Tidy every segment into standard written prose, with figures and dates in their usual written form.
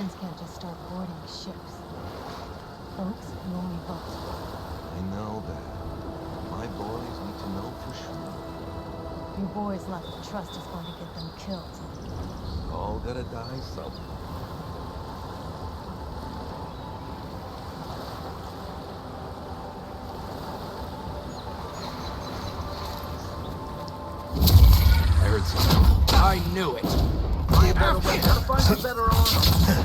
Americans can't just start boarding ships. Folks, you only vote. I know that. My boys need to know for sure. Your boys' lack of trust is going to get them killed. All gotta die somewhere. I heard something. I knew it. Be a better way to find a better armor.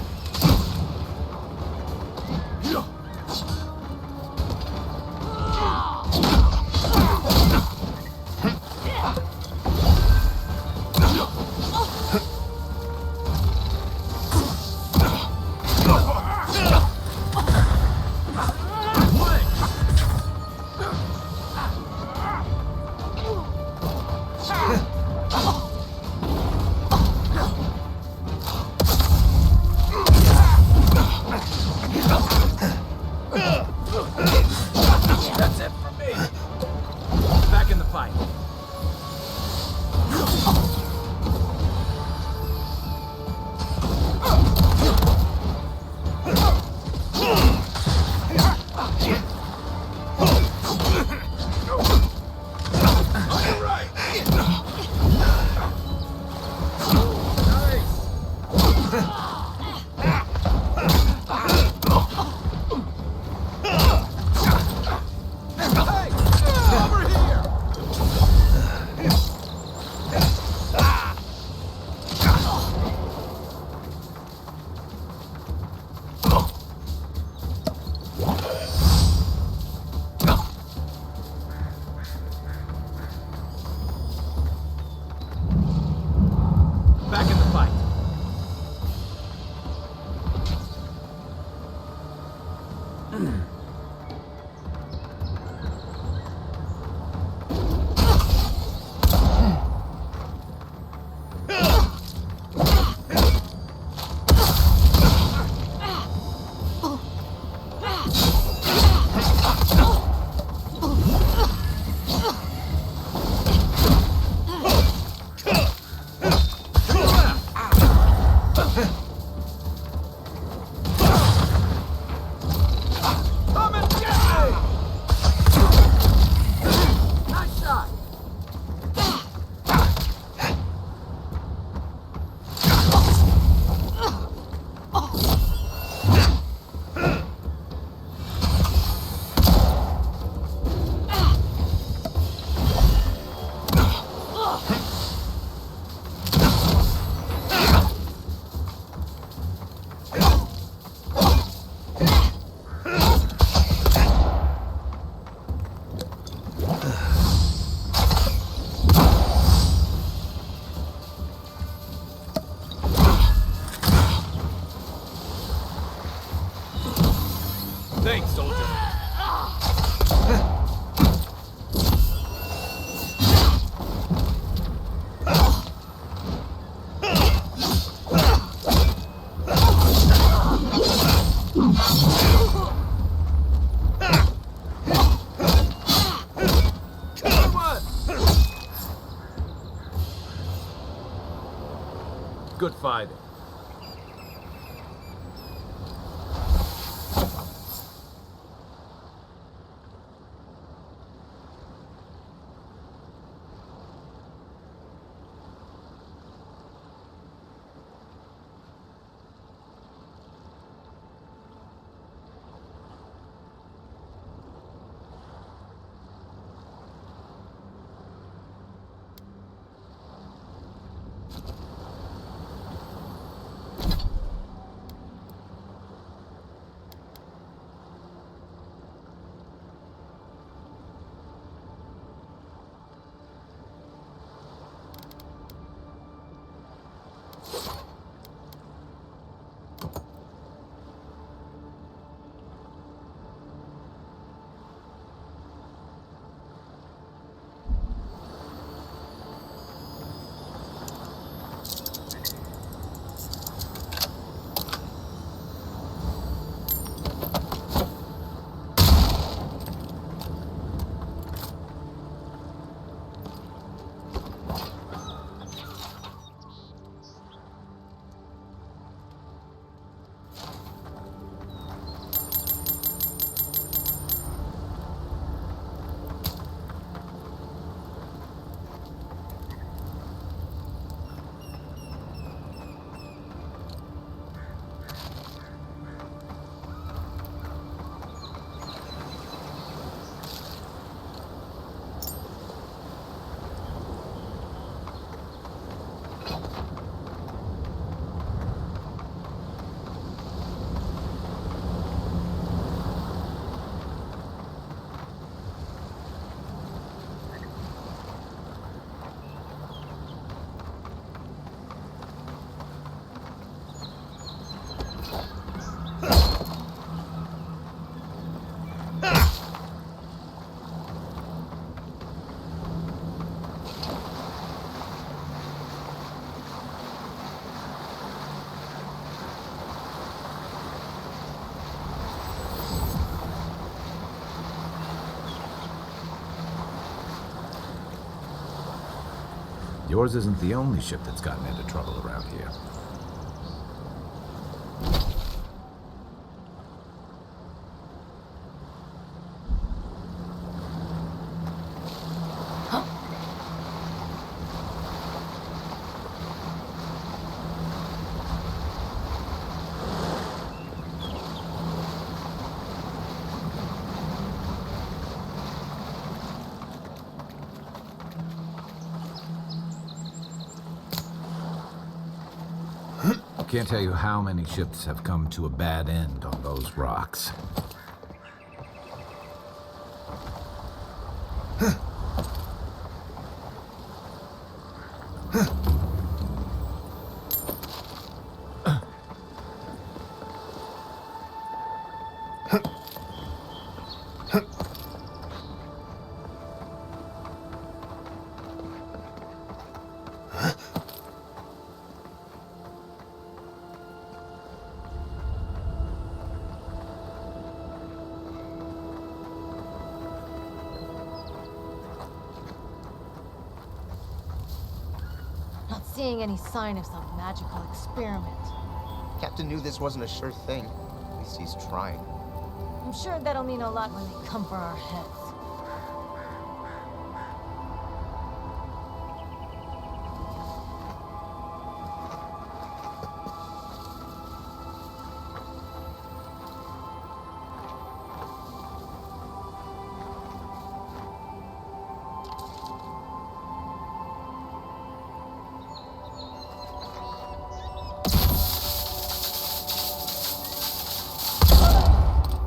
That's it for me. Back in the fight. Back in the fight. Come and get me! Nice shot! Thanks, soldier. Good fighting. Yours isn't the only ship that's gotten into trouble around here. Can't tell you how many ships have come to a bad end on those rocks. Not seeing any sign of some magical experiment. Captain knew this wasn't a sure thing. At least he's trying. I'm sure that'll mean a lot when they come for our heads.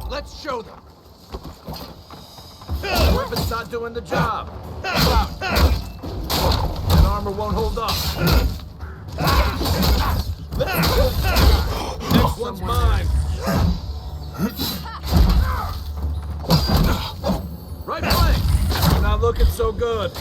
Let's show them. Weapons not doing the job. That armor won't hold up. Next one's mine. Right flank. You're not looking so good.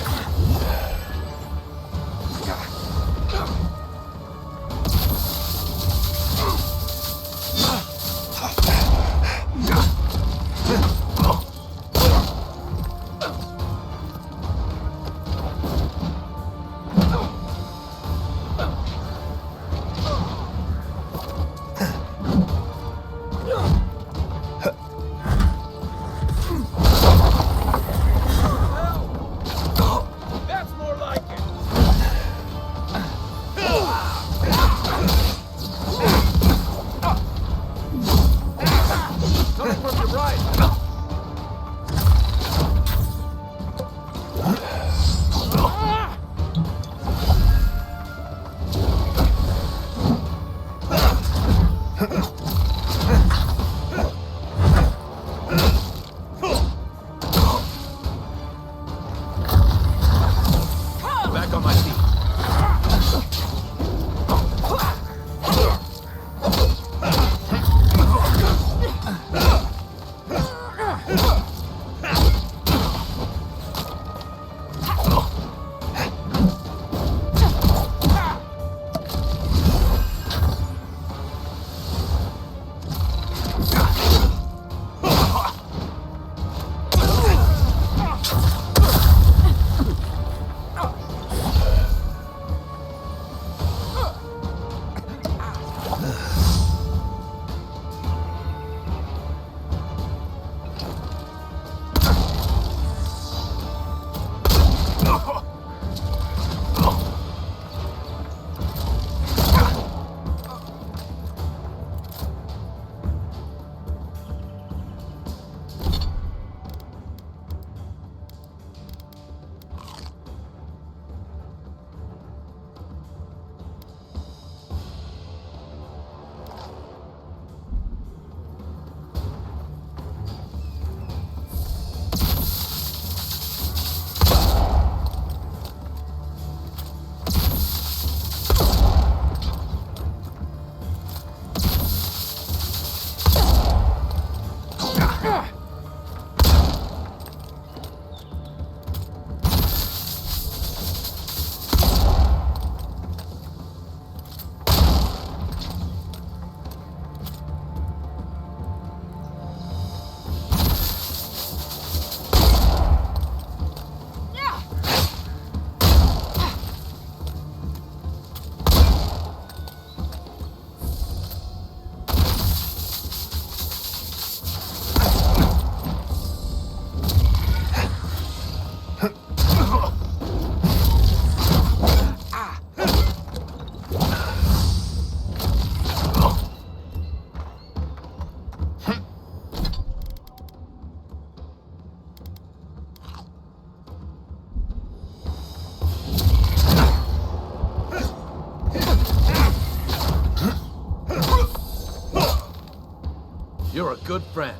You're a good friend.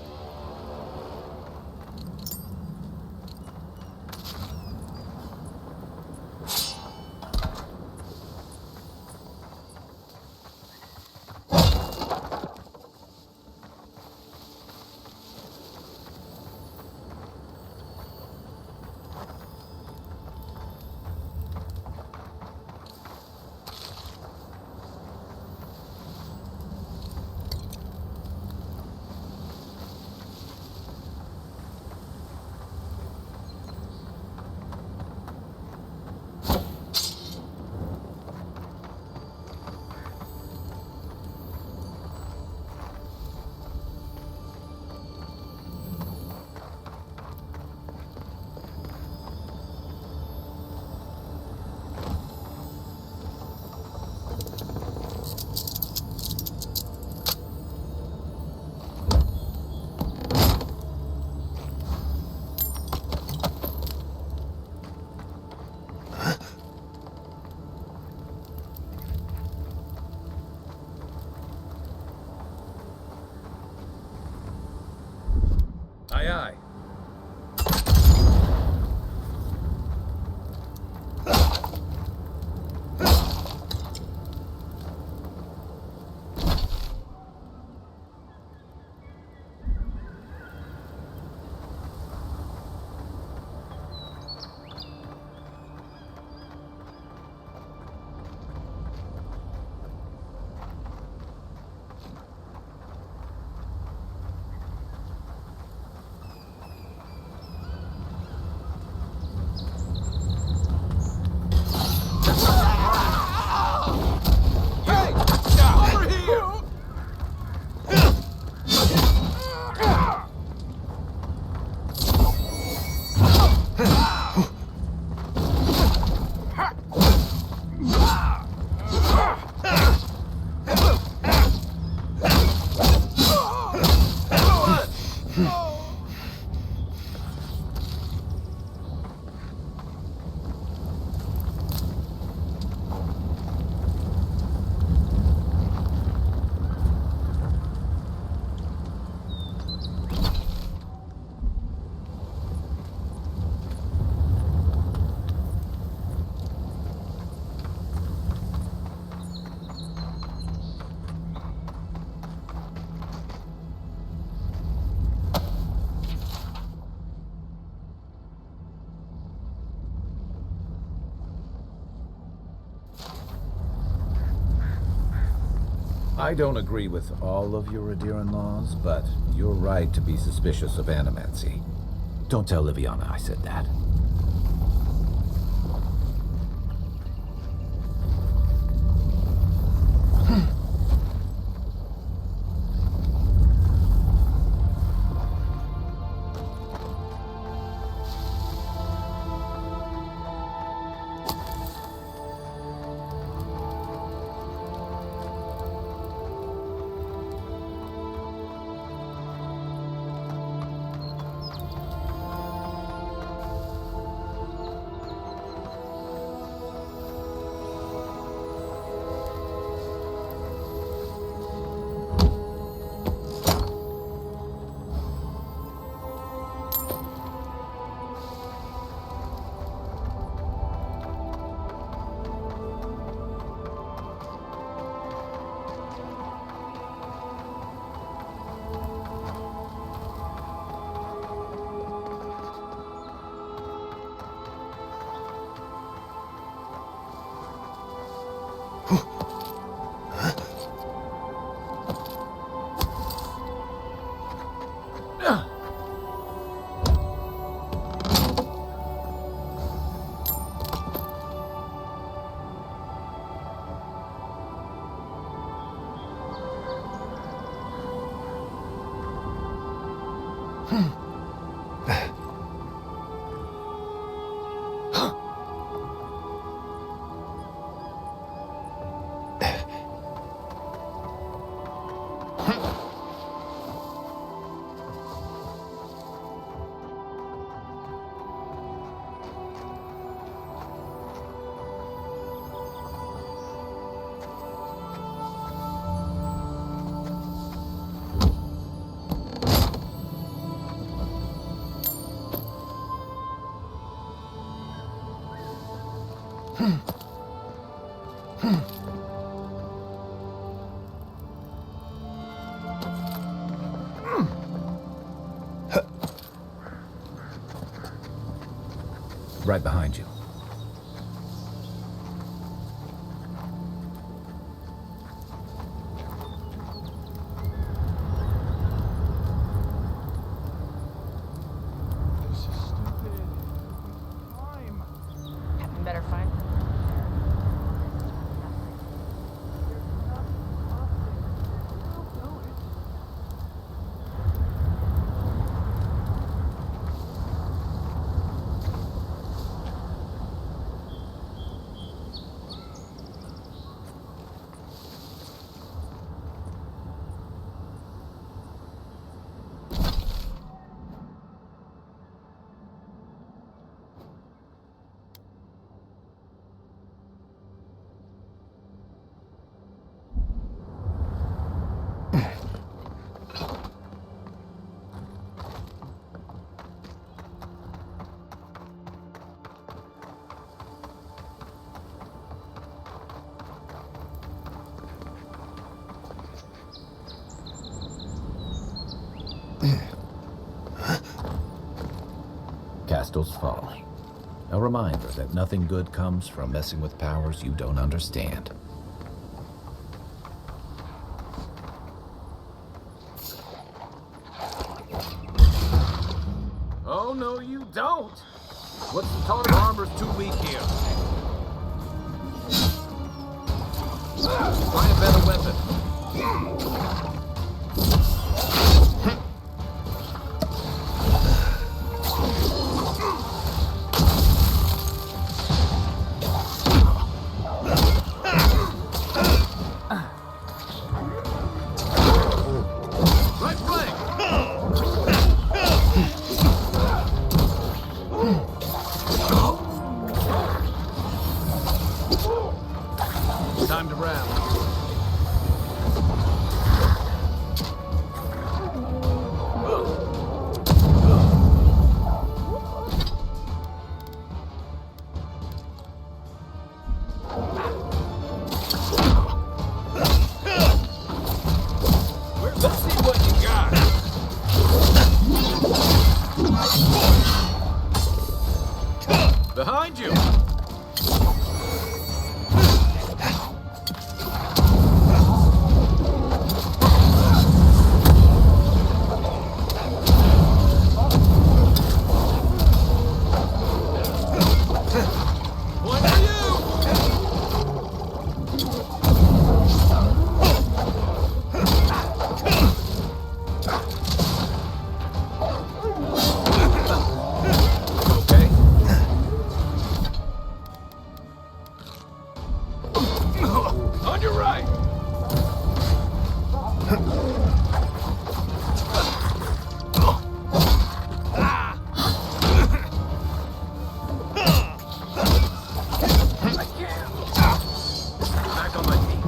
Aye, aye. Over here! I don't agree with all of your Adiran laws, but you're right to be suspicious of animancy. Don't tell Liviana I said that. Right behind you. This is stupid. Time. Captain better find them. Castil's Fall. A reminder that nothing good comes from messing with powers you don't understand. Oh, no, you don't. What's the talk? Armor's too weak here. Find a better weapon. Right flank. Time to wrap. Let's see what you got. Behind you. Point for you. Okay. On your right. I can't. Back on my feet.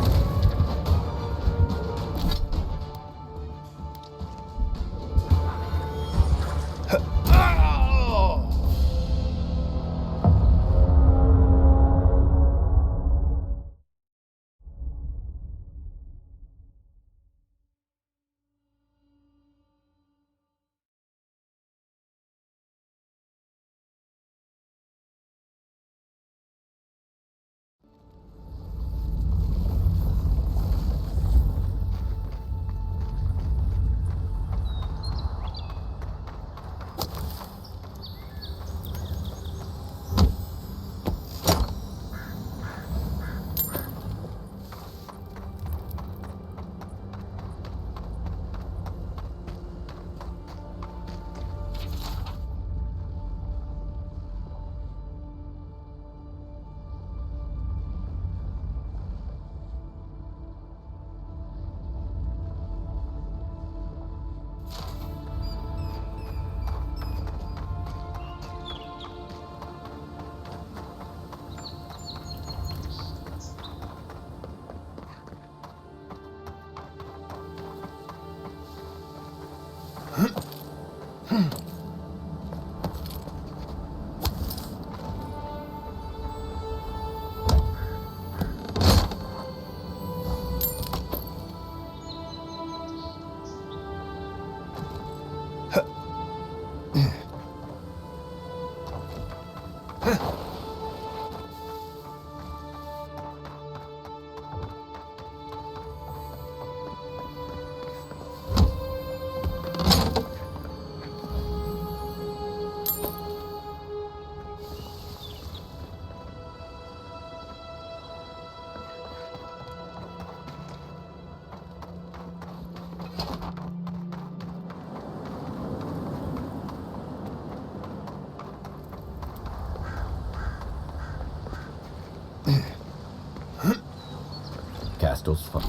Castle's fun.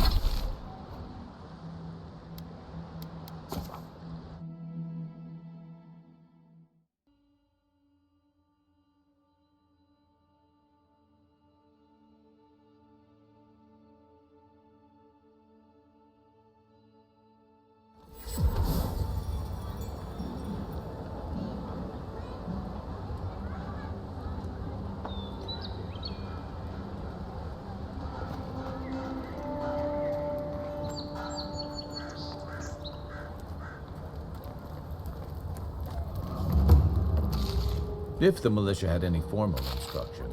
If the militia had any formal instruction,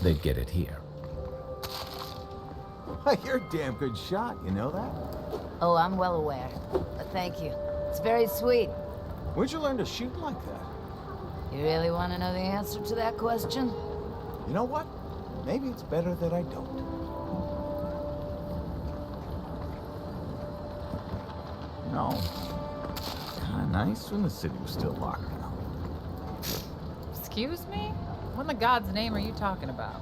they'd get it here. You're a damn good shot, you know that? Oh, I'm well aware. But thank you. It's very sweet. Where'd you learn to shoot like that? You really want to know the answer to that question? You know what? Maybe it's better that I don't. No. Kinda nice when the city was still locked down. Excuse me? What in the God's name are you talking about?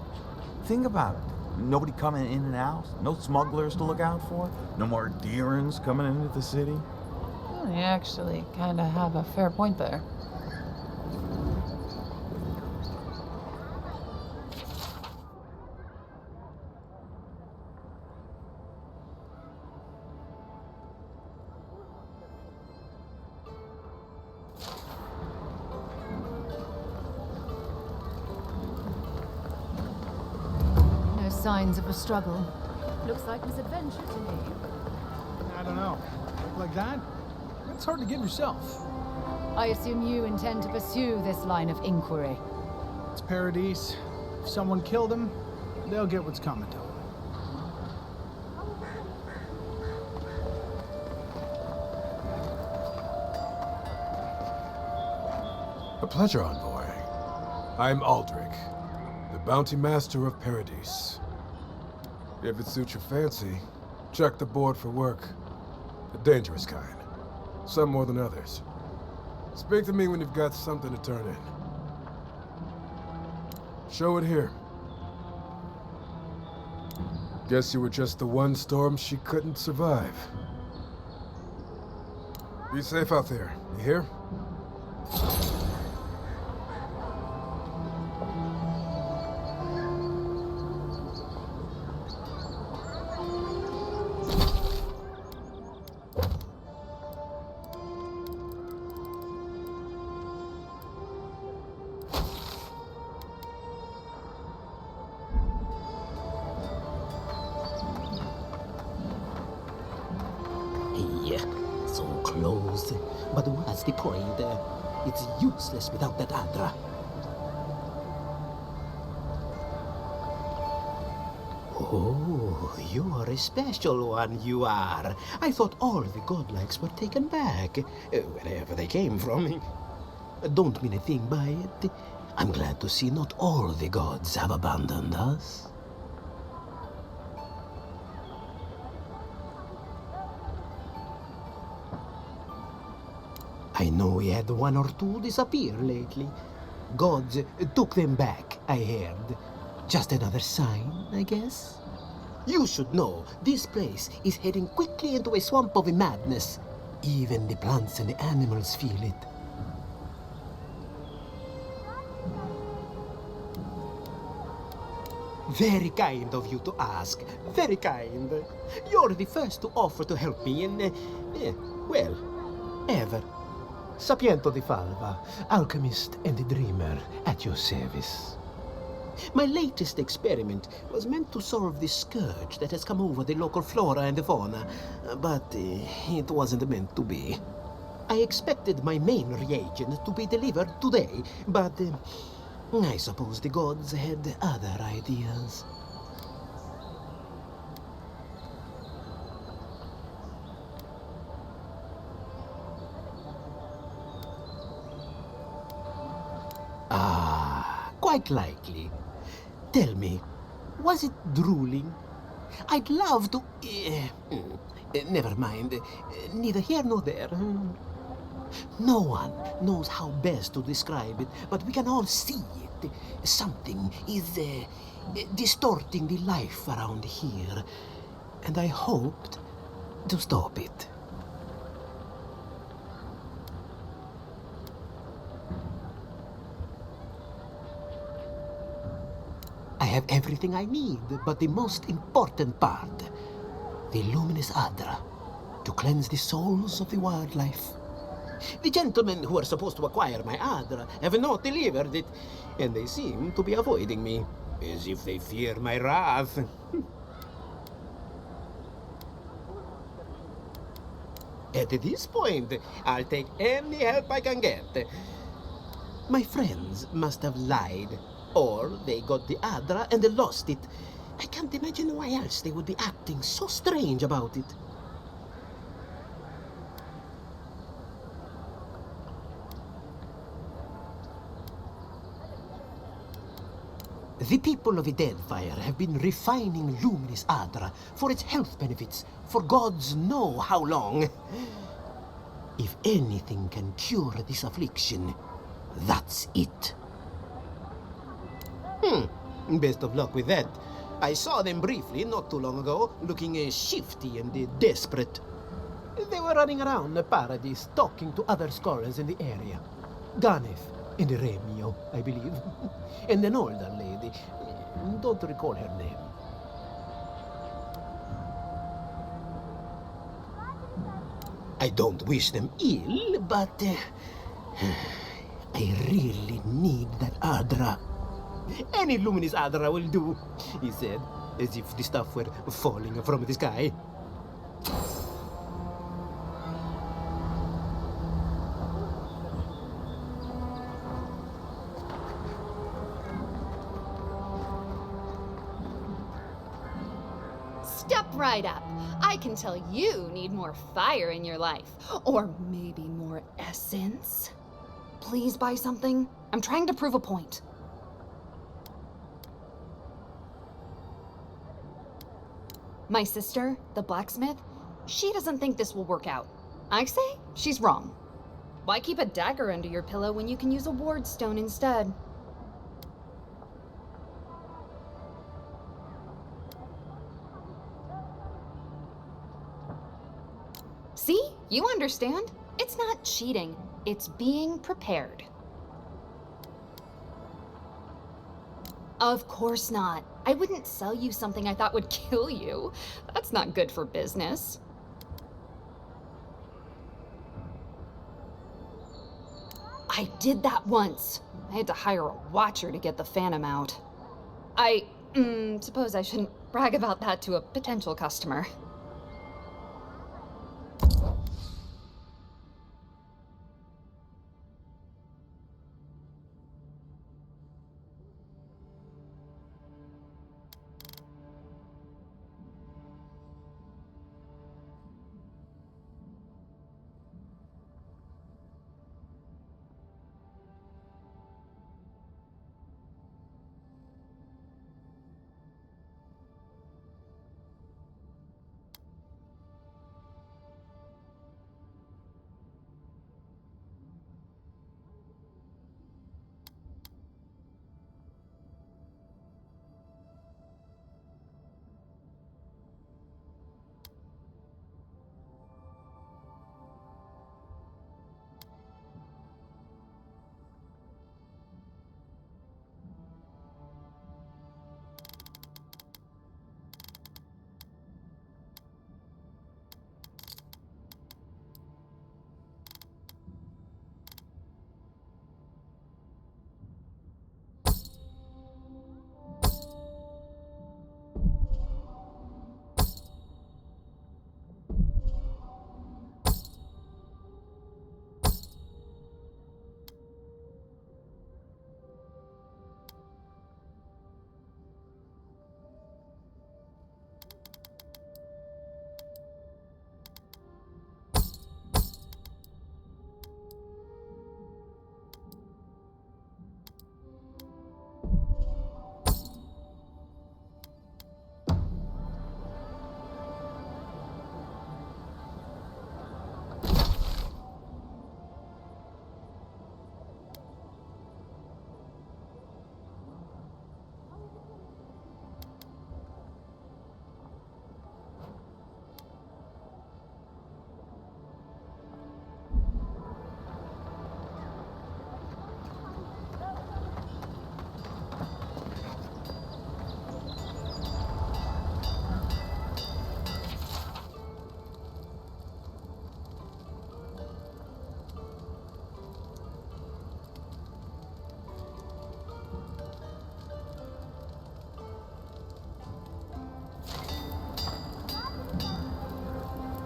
Think about it. Nobody coming in and out. No smugglers to look out for. No more Deerans coming into the city. Well, you actually kind of have a fair point there. No signs of a struggle. Looks like misadventure to me. I don't know. Look like that? It's hard to give yourself. I assume you intend to pursue this line of inquiry. It's Paradise. If someone killed him, they'll get what's coming to them. A pleasure, envoy. I'm Aldrich, the bounty master of Paradise. If it suits your fancy, check the board for work. A dangerous kind. Some more than others. Speak to me when you've got something to turn in. Show it here. Guess you were just the one storm she couldn't survive. Be safe out there, you hear? So close. But what's the point? It's useless without that Adra. Oh, you are a special one, you are. I thought all the godlikes were taken back, wherever they came from. Don't mean a thing by it. I'm glad to see not all the gods have abandoned us. I know we had one or two disappear lately. Gods took them back, I heard. Just another sign, I guess? You should know, this place is heading quickly into a swamp of madness. Even the plants and the animals feel it. Very kind of you to ask. Very kind. You're the first to offer to help me in, well, ever. Sapiento di Falva, alchemist and dreamer, at your service. My latest experiment was meant to solve the scourge that has come over the local flora and fauna, but it wasn't meant to be. I expected my main reagent to be delivered today, but I suppose the gods had other ideas. Ah, quite likely. Tell me, was it drooling? I'd love to... never mind. Neither here nor there. No one knows how best to describe it, but we can all see it. Something is distorting the life around here. and I hoped to stop it. I have everything I need, but the most important part, the luminous Adra, to cleanse the souls of the wildlife. The gentlemen who are supposed to acquire my Adra have not delivered it, and they seem to be avoiding me, as if they fear my wrath. At this point, I'll take any help I can get. My friends must have lied, or they got the Adra and lost it. I can't imagine why else they would be acting so strange about it. The people of Deadfire have been refining Luminous Adra for its health benefits for gods know how long. If anything can cure this affliction, that's it. Best of luck with that. I saw them briefly not too long ago, looking shifty and desperate. They were running around the Paradise, talking to other scholars in the area. Ganef and Remio, I believe. And an older lady. Don't recall her name. I don't wish them ill, but I really need that Adra. Any luminous Adra will do, he said, as if the stuff were falling from the sky. Step right up. I can tell you need more fire in your life. Or maybe more essence. Please buy something. I'm trying to prove a point. My sister, the blacksmith, she doesn't think this will work out. I say she's wrong. Why keep a dagger under your pillow when you can use a ward stone instead? See? You understand? It's not cheating. It's being prepared. Of course not. I wouldn't sell you something I thought would kill you. That's not good for business. I did that once. I had to hire a watcher to get the phantom out. I suppose I shouldn't brag about that to a potential customer.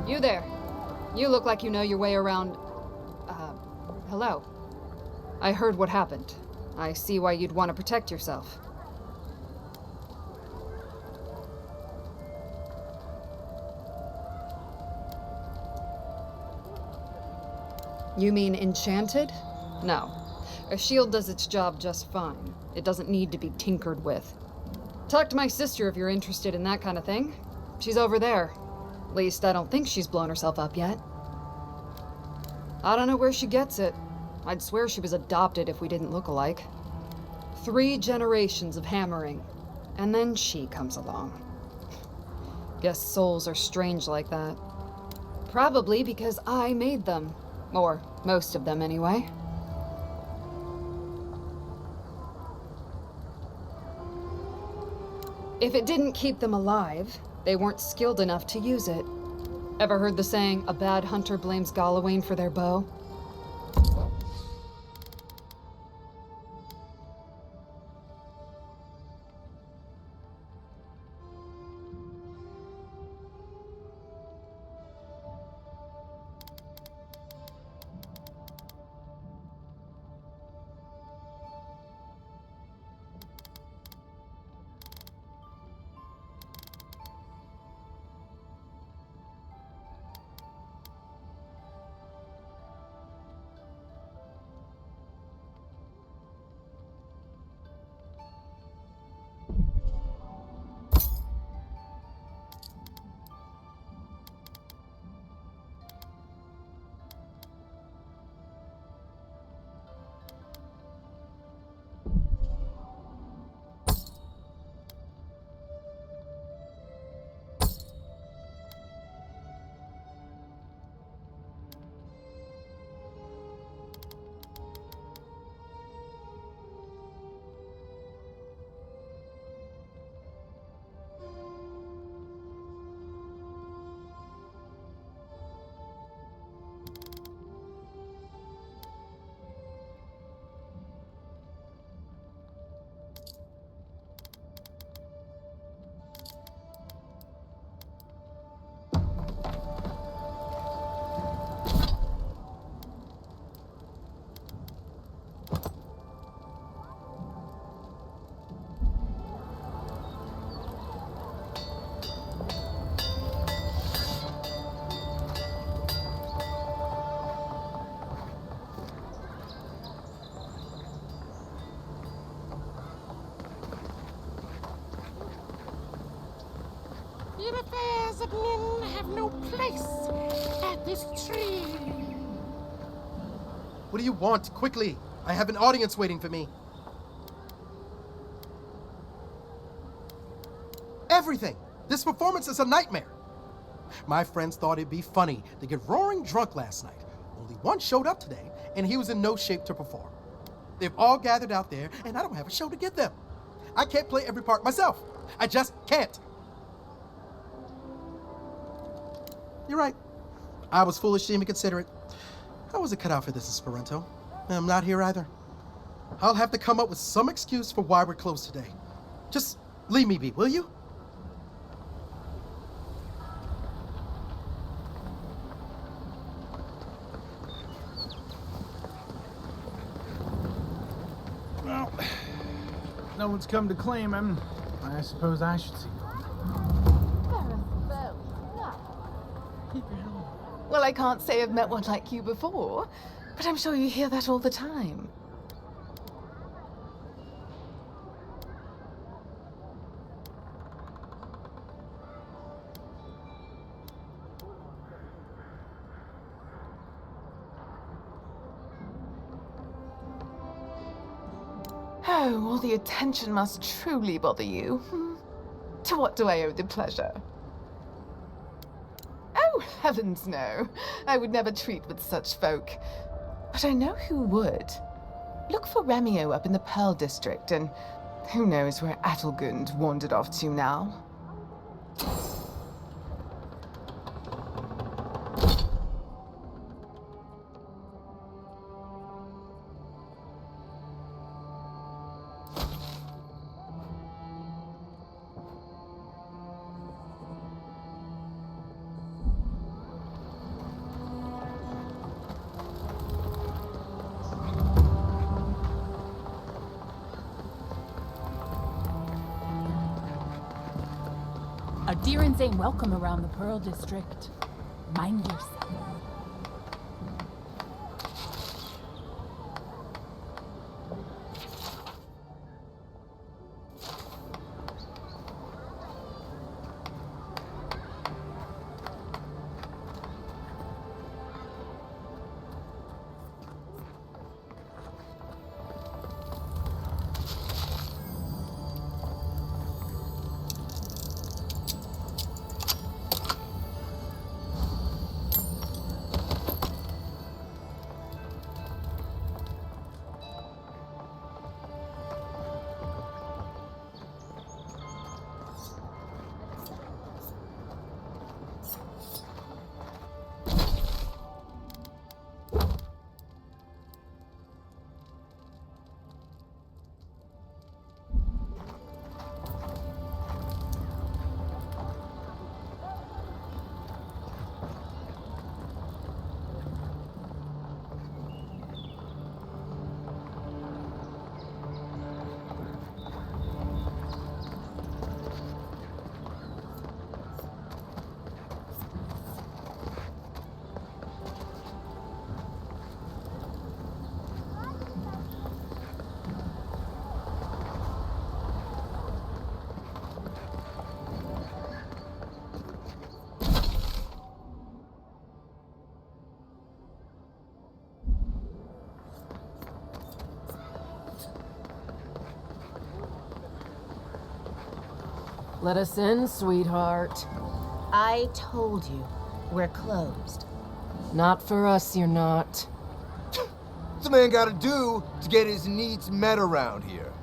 You there. You look like you know your way around... hello. I heard what happened. I see why you'd want to protect yourself. You mean enchanted? No. A shield does its job just fine. It doesn't need to be tinkered with. Talk to my sister if you're interested in that kind of thing. She's over there. At least I don't think she's blown herself up yet. I don't know where she gets it. I'd swear she was adopted if we didn't look alike. 3 generations of hammering, and then she comes along. Guess souls are strange like that. Probably because I made them. Or most of them, anyway. If it didn't keep them alive, they weren't skilled enough to use it. Ever heard the saying, a bad hunter blames Galawain for their bow? Your affairs of men have no place at this tree. What do you want? Quickly! I have an audience waiting for me. Everything! This performance is a nightmare. My friends thought it'd be funny to get roaring drunk last night. Only one showed up today, and he was in no shape to perform. They've all gathered out there, and I don't have a show to give them. I can't play every part myself. I just can't. You're right. I was foolish to even consider it. I wasn't cut out for this Esperanto. And I'm not here either. I'll have to come up with some excuse for why we're closed today. Just leave me be, will you? Well, no one's come to claim him. I suppose I should see one. Well, I can't say I've met one like you before, but I'm sure you hear that all the time. Oh, all the attention must truly bother you. To what do I owe the pleasure? Oh, heavens no. I would never treat with such folk. But I know who would. Look for Remio up in the Pearl District, and who knows where Adelgund wandered off to now. Adirans ain't welcome around the Pearl District. Mind yourself. Let us in, sweetheart. I told you, we're closed. Not for us, you're not. What's a man gotta do to get his needs met around here?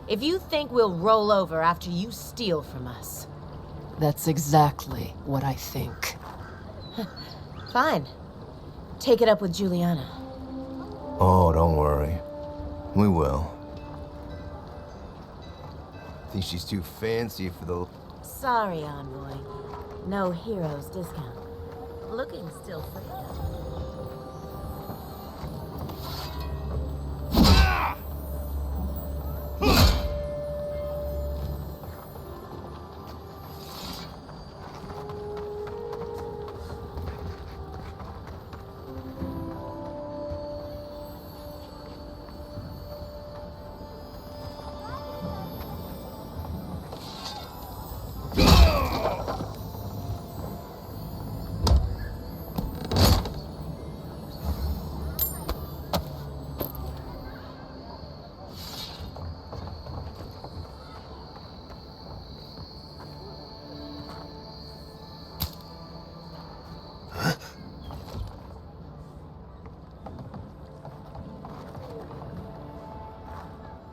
If you think we'll roll over after you steal from us. That's exactly what I think. Fine. Take it up with Juliana. Oh, don't worry. We will. Think she's too fancy for the... Sorry, Envoy. No heroes discount. Looking still free.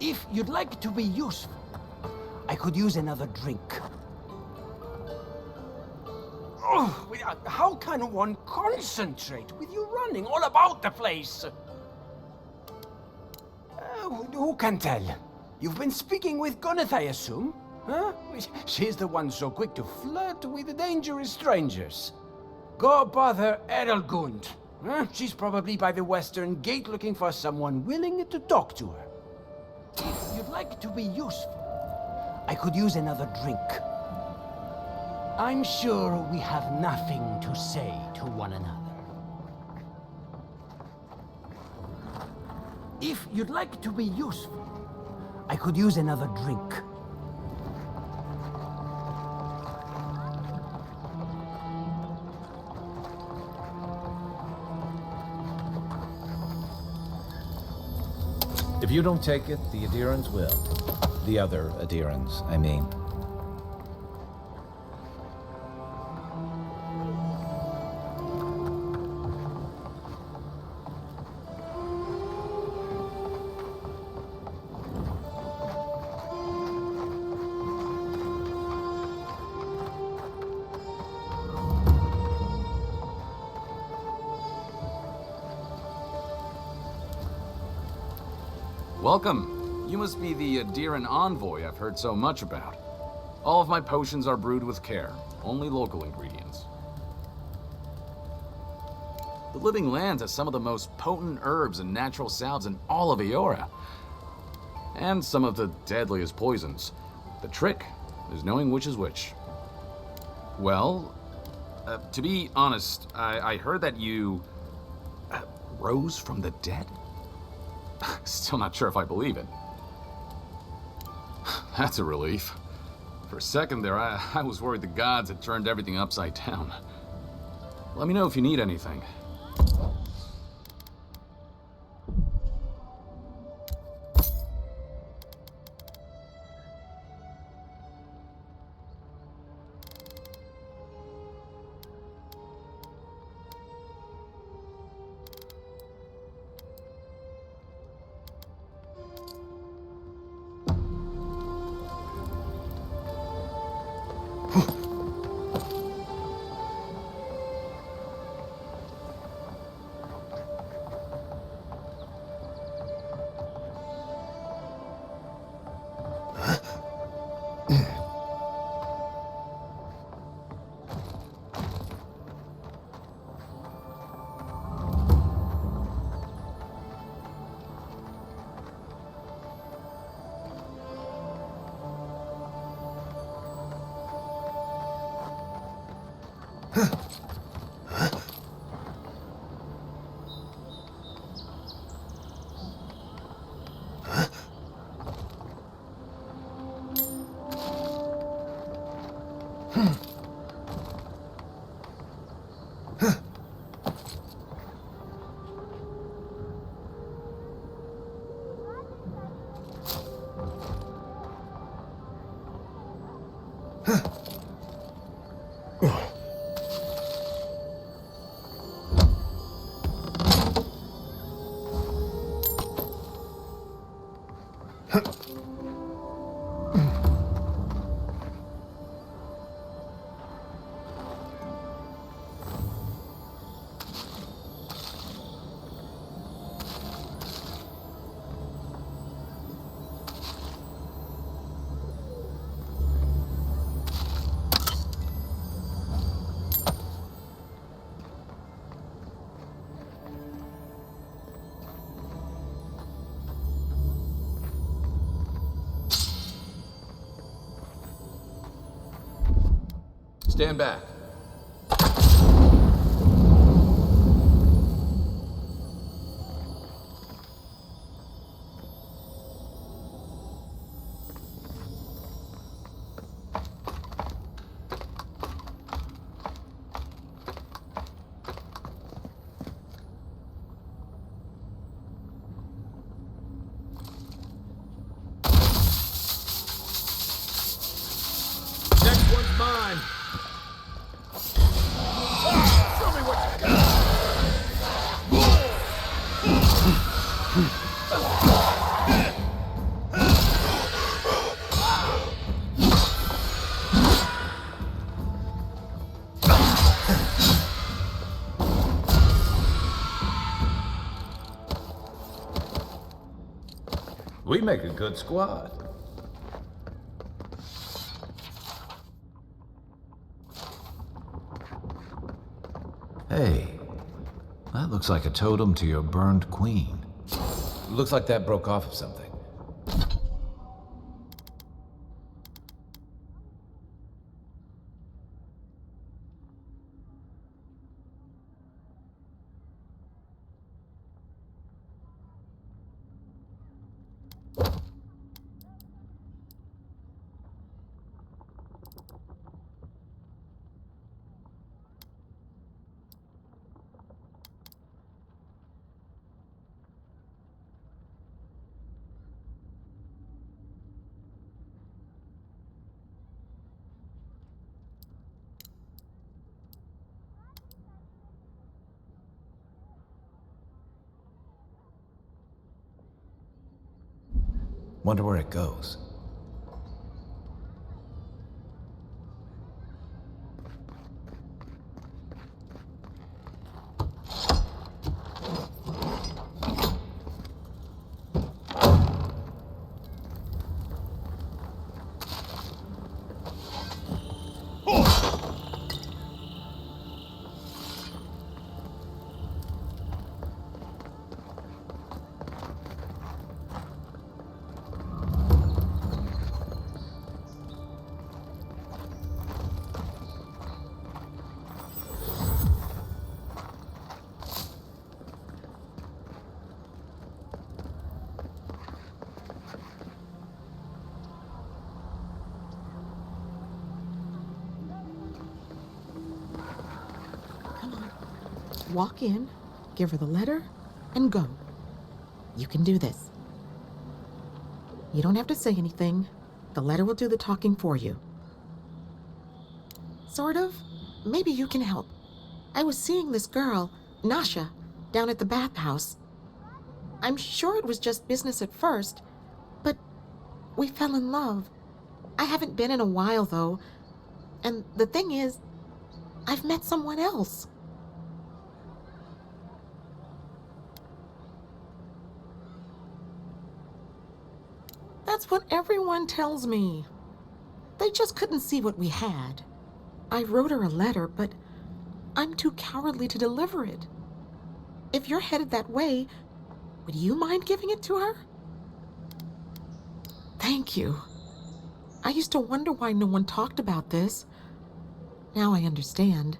If you'd like to be useful, I could use another drink. Oh, how can one concentrate with you running all about the place? Who can tell? You've been speaking with Gunnath, I assume? Huh? She's the one so quick to flirt with dangerous strangers. Go bother Edelgund. Huh? She's probably by the Western Gate looking for someone willing to talk to her. If you'd like to be useful, I could use another drink. I'm sure we have nothing to say to one another. If you'd like to be useful, I could use another drink. If you don't take it, the Adirans will. The other Adirans, I mean. Welcome. You must be the Adiran envoy I've heard so much about. All of my potions are brewed with care, only local ingredients. The Living Lands has some of the most potent herbs and natural salves in all of Eora. And some of the deadliest poisons. The trick is knowing which is which. Well, to be honest, I heard that you rose from the dead? Still not sure if I believe it. That's a relief. For a second there, I was worried the gods had turned everything upside down. Let me know if you need anything. Stand back. Next one's mine. Show me what you got. We make a good squad. Hey, that looks like a totem to your burned queen. Looks like that broke off of something. Wonder where it goes. walk in, give her the letter, and go. You can do this. You don't have to say anything. The letter will do the talking for you. Sort of. Maybe you can help. I was seeing this girl, Nasha, down at the bathhouse. I'm sure it was just business at first, but we fell in love. I haven't been in a while, though. And the thing is, I've met someone else. That's what everyone tells me. They just couldn't see what we had. I wrote her a letter, but I'm too cowardly to deliver it. If you're headed that way, would you mind giving it to her? Thank you. I used to wonder why no one talked about this. Now I understand.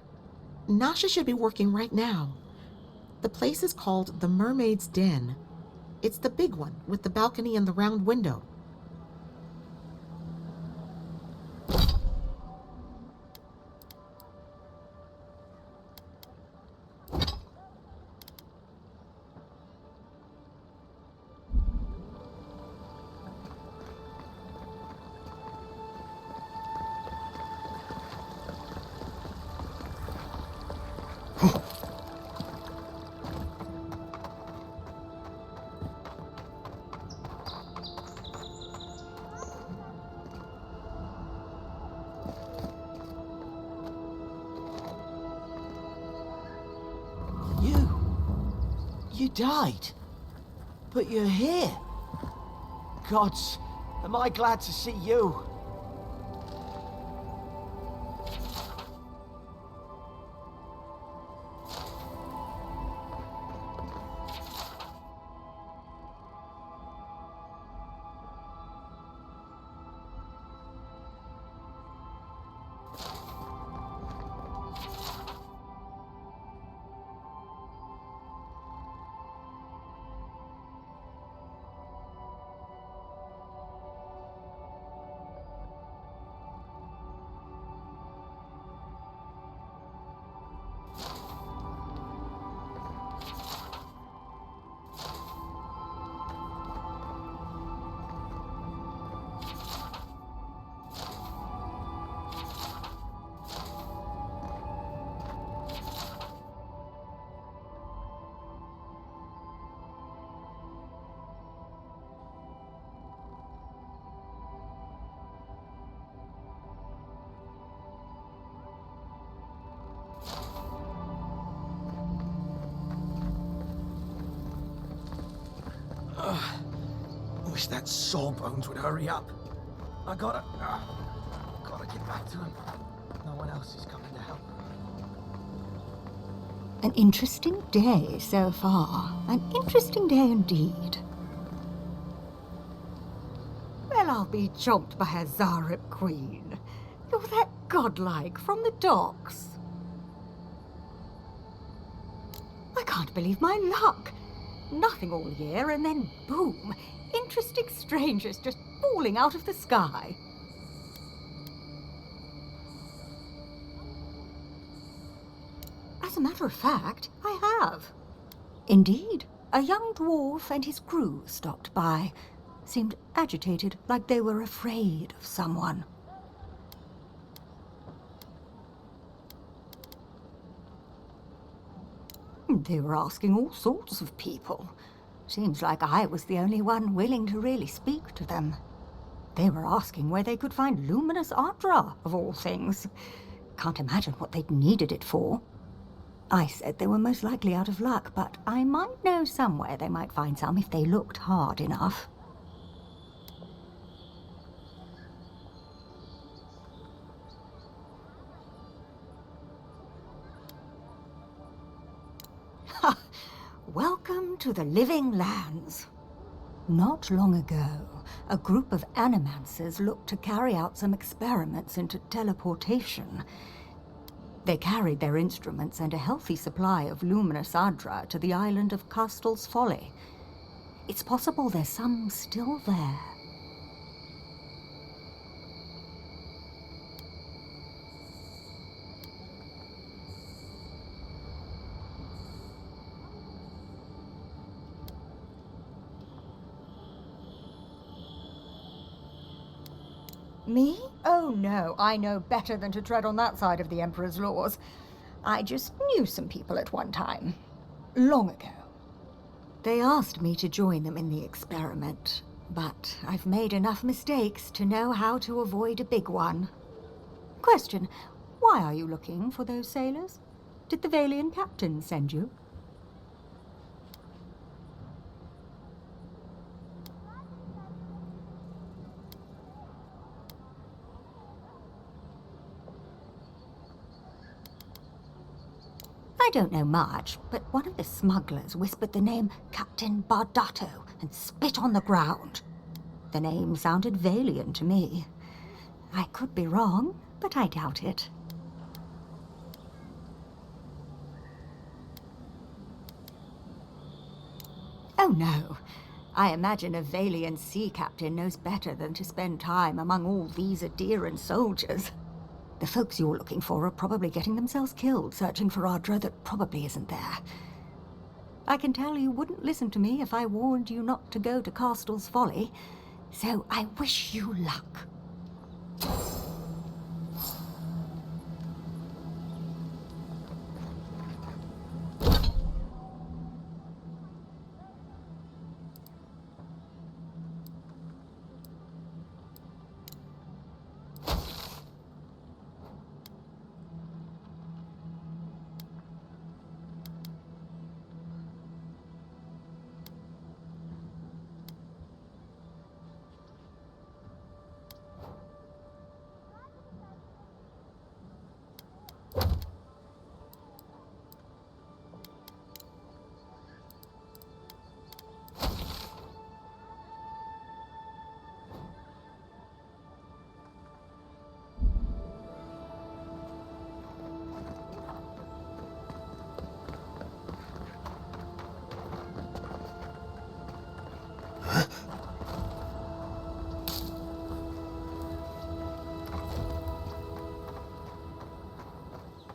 Nasha should be working right now. The place is called the Mermaid's Den. It's the big one with the balcony and the round window. You died. But you're here. Gods, am I glad to see you. Wish that sawbones would hurry up. I gotta get back to him. No one else is coming to help. An interesting day so far. An interesting day indeed. Well, I'll be chomped by a Zarep queen. You're that godlike from the docks. I can't believe my luck. Nothing all year, and then boom, interesting strangers just falling out of the sky. As a matter of fact, I have. Indeed, a young dwarf and his crew stopped by. Seemed agitated, like they were afraid of someone. They were asking all sorts of people. Seems like I was the only one willing to really speak to them. They were asking where they could find luminous Adra, of all things. Can't imagine what they'd needed it for. I said they were most likely out of luck, but I might know somewhere they might find some if they looked hard enough. Welcome to the Living Lands. Not long ago, a group of animancers looked to carry out some experiments into teleportation. They carried their instruments and a healthy supply of luminous Adra to the island of Castel's Folly. It's possible there's some still there. Me? Oh no, I know better than to tread on that side of the Emperor's laws. I just knew some people at one time. Long ago. They asked me to join them in the experiment, but I've made enough mistakes to know how to avoid a big one. Question, why are you looking for those sailors? Did the Valian captain send you? I don't know much, but one of the smugglers whispered the name Captain Bardato and spit on the ground. The name sounded Valian to me. I could be wrong, but I doubt it. Oh no. I imagine a Valian sea captain knows better than to spend time among all these Adiran soldiers. The folks you're looking for are probably getting themselves killed searching for Ardra that probably isn't there. I can tell you wouldn't listen to me if I warned you not to go to Castel's Folly, so I wish you luck.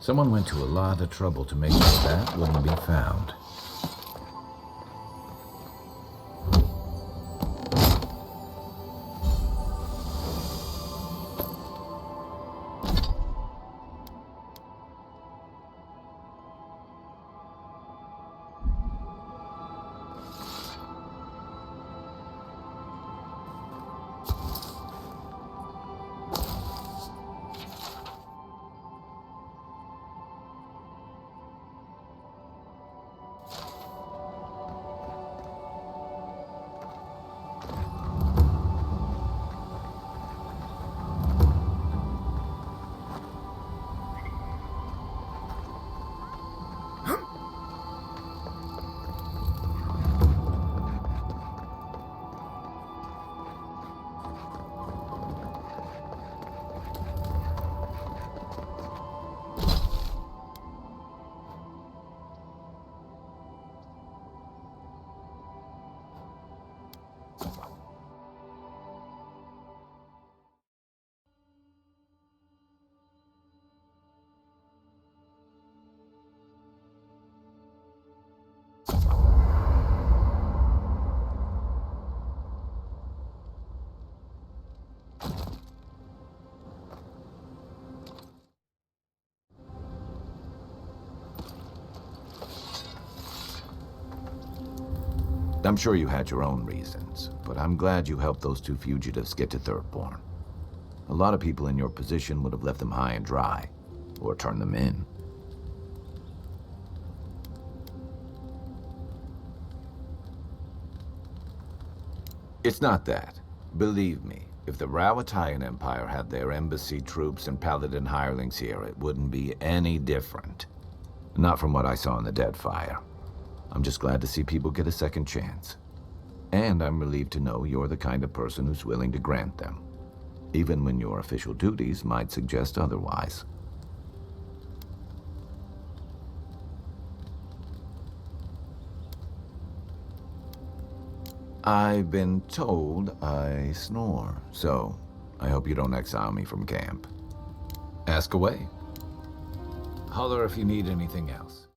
Someone went to a lot of trouble to make sure that wouldn't be found. I'm sure you had your own reasons, but I'm glad you helped those two fugitives get to Thirdborn. A lot of people in your position would have left them high and dry, or turned them in. It's not that. Believe me, if the Rawatayan Empire had their embassy troops and paladin hirelings here, it wouldn't be any different. Not from what I saw in the Deadfire. I'm just glad to see people get a second chance. And I'm relieved to know you're the kind of person who's willing to grant them, even when your official duties might suggest otherwise. I've been told I snore, so I hope you don't exile me from camp. Ask away. Holler if you need anything else.